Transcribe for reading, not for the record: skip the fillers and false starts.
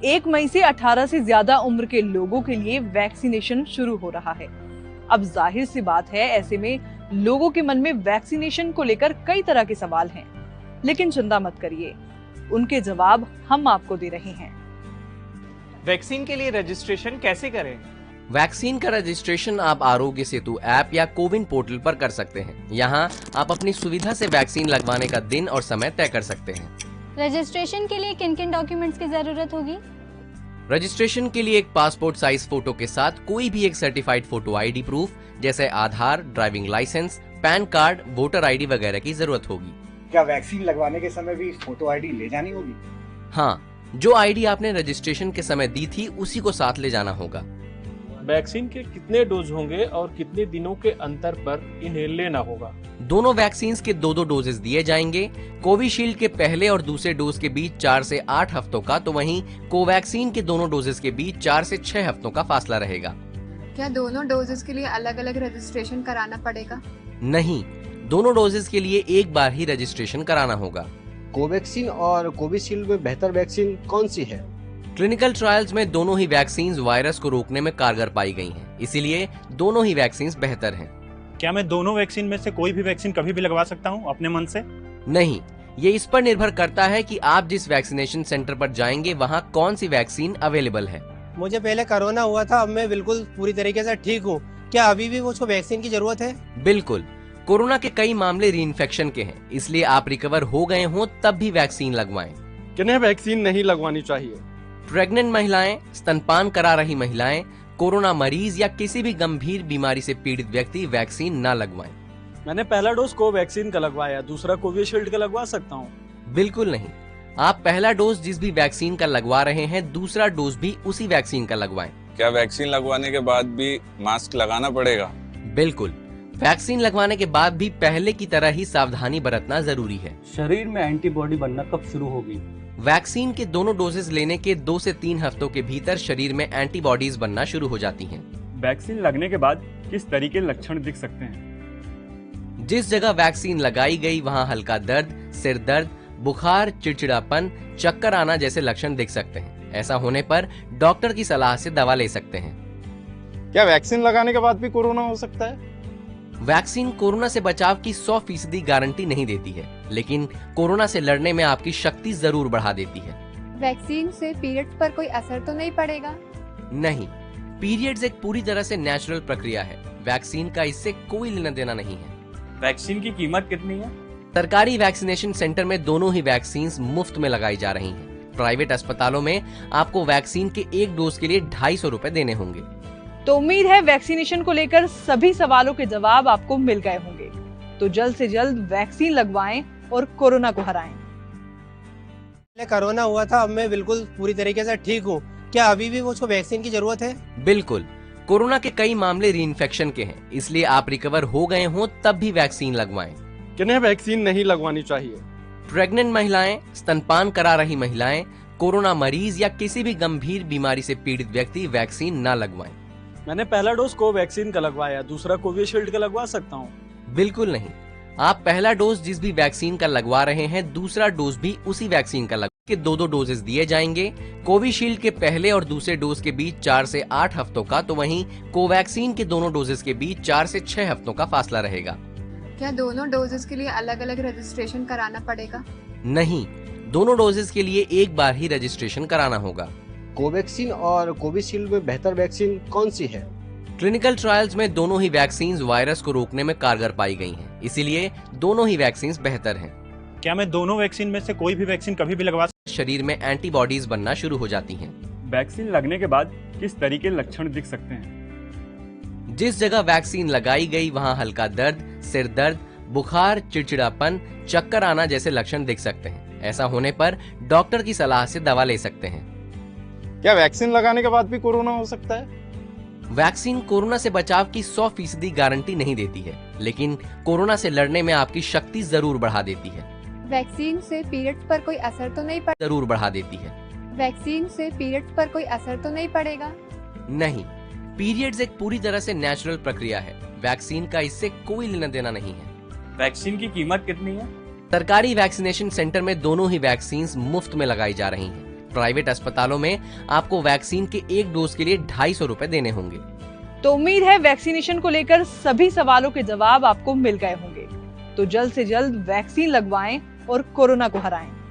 1 मई से 18 से ज्यादा उम्र के लोगों के लिए वैक्सीनेशन शुरू हो रहा है। अब जाहिर सी बात है, ऐसे में लोगों के मन में वैक्सीनेशन को लेकर कई तरह के सवाल हैं, लेकिन चिंता मत करिए, उनके जवाब हम आपको दे रहे हैं। वैक्सीन के लिए रजिस्ट्रेशन कैसे करें? वैक्सीन का रजिस्ट्रेशन आप आरोग्य सेतु ऐप या कोविन पोर्टल पर कर सकते हैं। यहाँ आप अपनी सुविधा से वैक्सीन लगवाने का दिन और समय तय कर सकते हैं। रजिस्ट्रेशन के लिए किन किन डॉक्यूमेंट्स की जरूरत होगी? रजिस्ट्रेशन के लिए एक पासपोर्ट साइज फोटो के साथ कोई भी एक सर्टिफाइड फोटो आईडी प्रूफ जैसे Aadhaar, driving licence, PAN card, voter ID वगैरह की जरूरत होगी। क्या वैक्सीन लगवाने के समय भी फोटो आईडी ले जानी होगी? हाँ, जो आईडी आपने रजिस्ट्रेशन के समय दी थी उसी को साथ ले जाना होगा। वैक्सीन के कितने डोज होंगे और कितने दिनों के अंतर पर इन्हें लेना होगा? दोनों वैक्सीन के 2 डोजेस दिए जाएंगे। कोविशील्ड के पहले और दूसरे डोज के बीच 4 से 8 हफ्तों का, तो वहीं कोवैक्सीन के दोनों डोजेस के बीच 4 से 6 हफ्तों का फासला रहेगा। क्या दोनों डोजेस के लिए अलग अलग रजिस्ट्रेशन कराना पड़ेगा? नहीं, दोनों डोजेस के लिए एक बार ही रजिस्ट्रेशन कराना होगा। कोवैक्सीन और कोविशील्ड में बेहतर वैक्सीन कौन सी है? क्लिनिकल ट्रायल्स में दोनों ही वैक्सीन वायरस को रोकने में कारगर पाई गई हैं, इसीलिए दोनों ही वैक्सीन बेहतर हैं। क्या मैं दोनों वैक्सीन में से कोई भी वैक्सीन कभी भी लगवा सकता हूं अपने मन से? नहीं, ये इस पर निर्भर करता है कि आप जिस वैक्सीनेशन सेंटर पर जाएंगे वहाँ कौन सी वैक्सीन अवेलेबल है। मुझे पहले कोरोना हुआ था, अब मैं बिल्कुल पूरी तरीके से ठीक हूँ। क्या अभी भी मुझको वैक्सीन की जरूरत है? बिल्कुल, कोरोना के कई मामले रीइंफेक्शन के हैं, इसलिए आप रिकवर हो गए हों तब भी वैक्सीन लगवाएं। किन्हें वैक्सीन नहीं लगवानी चाहिए? प्रेग्नेंट महिलाएं, स्तनपान करा रही महिलाएं, कोरोना मरीज या किसी भी गंभीर बीमारी से पीड़ित व्यक्ति वैक्सीन न लगवाएं। मैंने पहला डोज कोवैक्सीन का लगवाया, दूसरा कोविशील्ड का लगवा सकता हूँ? बिल्कुल नहीं, आप पहला डोज जिस भी वैक्सीन का लगवा रहे हैं दूसरा डोज भी उसी वैक्सीन का लगवाएं। क्या वैक्सीन लगवाने के बाद भी मास्क लगाना पड़ेगा? बिल्कुल, वैक्सीन लगवाने के बाद भी पहले की तरह ही सावधानी बरतना जरूरी है। शरीर में एंटीबॉडी बनना कब शुरू होगी? वैक्सीन के दोनों डोजेस लेने के 2 से 3 हफ्तों के भीतर शरीर में एंटीबॉडीज बनना शुरू हो जाती हैं। वैक्सीन लगने के बाद किस तरीके लक्षण दिख सकते हैं? जिस जगह वैक्सीन लगाई गई वहां हल्का दर्द, सिर दर्द, बुखार, चिड़चिड़ापन, चक्कर आना जैसे लक्षण दिख सकते हैं। ऐसा होने पर डॉक्टर की सलाह से दवा ले सकते हैं। क्या वैक्सीन लगाने के बाद भी कोरोना हो सकता है? वैक्सीन कोरोना से बचाव की 100% गारंटी नहीं देती है, लेकिन कोरोना से लड़ने में आपकी शक्ति जरूर बढ़ा देती है। वैक्सीन से पीरियड्स पर कोई असर तो नहीं पड़ेगा? नहीं, पीरियड्स एक पूरी तरह से नेचुरल प्रक्रिया है। वैक्सीन का इससे कोई लेना देना नहीं है। वैक्सीन की कीमत कितनी है? सरकारी वैक्सीनेशन सेंटर में दोनों ही वैक्सीन मुफ्त में लगाई जा रही हैं। प्राइवेट अस्पतालों में आपको वैक्सीन के एक डोज के लिए 250 रुपए देने होंगे। तो उम्मीद है वैक्सीनेशन को लेकर सभी सवालों के जवाब आपको मिल गए होंगे। तो जल्द से जल्द वैक्सीन लगवाएं और कोरोना को हराएं। पहले कोरोना हुआ था, अब मैं बिल्कुल पूरी तरीके से ठीक हूँ। क्या अभी भी मुझको वैक्सीन की जरूरत है? बिल्कुल, कोरोना के कई मामले रीइंफेक्शन के हैं, इसलिए आप रिकवर हो गए हों तब भी वैक्सीन लगवाएं। किन्हें वैक्सीन नहीं लगवानी चाहिए? प्रेग्नेंट महिलाएं, स्तनपान करा रही महिलाएं, कोरोना मरीज या किसी भी गंभीर बीमारी से पीड़ित व्यक्ति वैक्सीन न लगवाएं। मैंने पहला डोज कोवैक्सीन का लगवाया, दूसरा कोविशील्ड का लगवा सकता हूँ? बिल्कुल नहीं, आप पहला डोज जिस भी वैक्सीन का लगवा रहे हैं दूसरा डोज भी उसी वैक्सीन का के 2 डोजेस दिए जाएंगे। कोविशील्ड के पहले और दूसरे डोज के बीच 4 से 8 हफ्तों का, तो वहीं कोवैक्सीन के दोनों डोजेस के बीच 4 से 6 हफ्तों का फासला रहेगा। क्या दोनों डोजेस के लिए अलग अलग रजिस्ट्रेशन कराना पड़ेगा? नहीं, दोनों डोजेस के लिए एक बार ही रजिस्ट्रेशन कराना होगा। कोवैक्सीन और कोविशील्ड में बेहतर वैक्सीन कौन सी है? क्लिनिकल ट्रायल्स में दोनों ही वैक्सीन वायरस को रोकने में कारगर पाई गई हैं, इसीलिए दोनों ही वैक्सीन बेहतर हैं। क्या मैं दोनों वैक्सीन में से कोई भी वैक्सीन कभी भी लगवा? शरीर में एंटीबॉडीज बनना शुरू हो जाती हैं। वैक्सीन लगने के बाद किस तरीके लक्षण दिख सकते हैं? जिस जगह वैक्सीन लगाई गई वहां हल्का दर्द, सिर दर्द, बुखार, चिड़चिड़ापन, चक्कर आना जैसे लक्षण दिख सकते हैं। ऐसा होने पर डॉक्टर की सलाह से दवा ले सकते हैं। क्या वैक्सीन लगाने के बाद भी कोरोना हो सकता है? वैक्सीन कोरोना से बचाव की 100% गारंटी नहीं देती है, लेकिन कोरोना से लड़ने में आपकी शक्ति जरूर बढ़ा देती है। वैक्सीन से पीरियड्स पर कोई असर तो नहीं पड़ेगा? जरूर बढ़ा देती है। वैक्सीन से पीरियड्स पर कोई असर तो नहीं पड़ेगा? नहीं, पीरियड्स एक पूरी तरह से नेचुरल प्रक्रिया है। वैक्सीन का इससे कोई लेना देना नहीं है। वैक्सीन की कीमत कितनी है? सरकारी वैक्सीनेशन सेंटर में दोनों ही वैक्सीन मुफ्त में लगाई जा रही हैं। प्राइवेट अस्पतालों में आपको वैक्सीन के एक डोज के लिए 250 रुपए देने होंगे। तो उम्मीद है वैक्सीनेशन को लेकर सभी सवालों के जवाब आपको मिल गए होंगे। तो जल्द से जल्द वैक्सीन लगवाएं और कोरोना को हराएं।